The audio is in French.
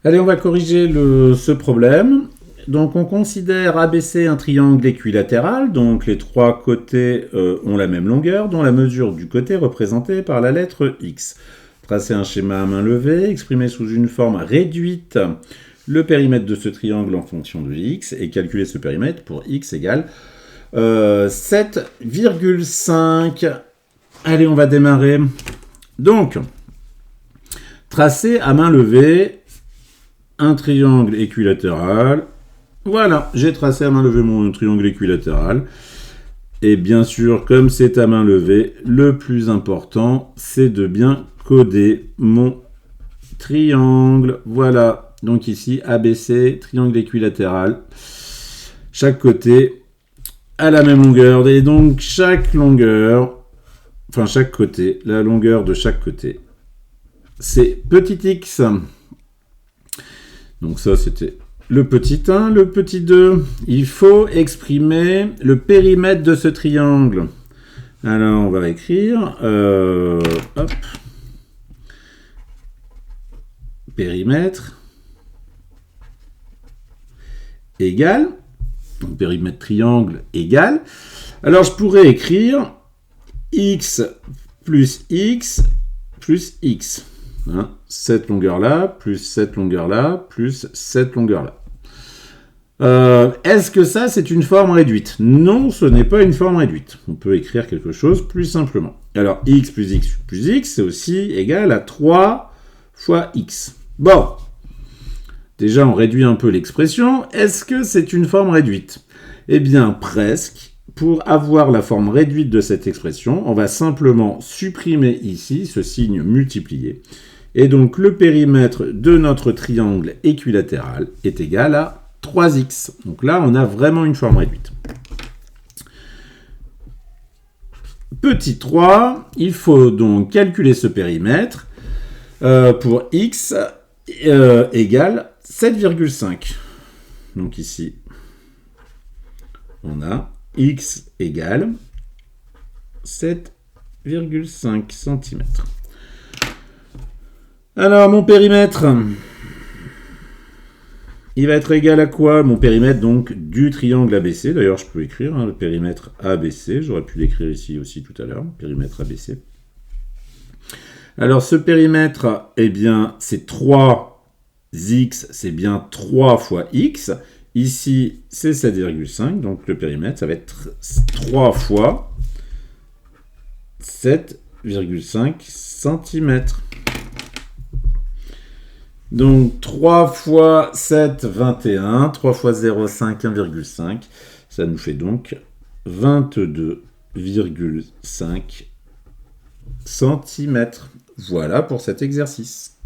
Allez, on va corriger ce problème. Donc, on considère ABC un triangle équilatéral, donc les trois côtés ont la même longueur, dont la mesure du côté est représentée par la lettre X. Tracer un schéma à main levée, exprimer sous une forme réduite le périmètre de ce triangle en fonction de X, et calculer ce périmètre pour X égale 7,5. Allez, on va démarrer. Donc, tracer à main levée un triangle équilatéral. Voilà, j'ai tracé à main levée mon triangle équilatéral. Et bien sûr, comme c'est à main levée, le plus important, c'est de bien coder mon triangle. Voilà, donc ici, ABC, triangle équilatéral. Chaque côté a la même longueur. Et donc, chaque côté, la longueur de chaque côté, c'est petit x. Donc ça, c'était le petit 1, le petit 2. Il faut exprimer le périmètre de ce triangle. Alors, on va écrire... hop. Périmètre égal. Donc, périmètre triangle égal. Alors, je pourrais écrire x plus x plus x. Hein, cette longueur-là, plus cette longueur-là, plus cette longueur-là. Est-ce que ça, c'est une forme réduite? Non, ce n'est pas une forme réduite. On peut écrire quelque chose plus simplement. Alors, x plus x plus x, c'est aussi égal à 3 fois x. Bon, déjà, on réduit un peu l'expression. Est-ce que c'est une forme réduite? Eh bien, presque. Pour avoir la forme réduite de cette expression, on va simplement supprimer ici ce signe multiplié. Et donc, le périmètre de notre triangle équilatéral est égal à 3x. Donc là, on a vraiment une forme réduite. Petit 3, il faut donc calculer ce périmètre pour x égale 7,5. Donc ici, on a x égale 7,5 cm. Alors, mon périmètre, il va être égal à quoi? Mon périmètre, donc, du triangle ABC. D'ailleurs, je peux écrire le périmètre ABC. J'aurais pu l'écrire ici aussi tout à l'heure, périmètre ABC. Alors, ce périmètre, eh bien, c'est 3x, c'est bien 3 fois x. Ici, c'est 7,5, donc le périmètre, ça va être 3 fois 7,5 cm. Donc 3 fois 7, 21, 3 fois 0,5, 1,5. Ça nous fait donc 22,5 cm. Voilà pour cet exercice.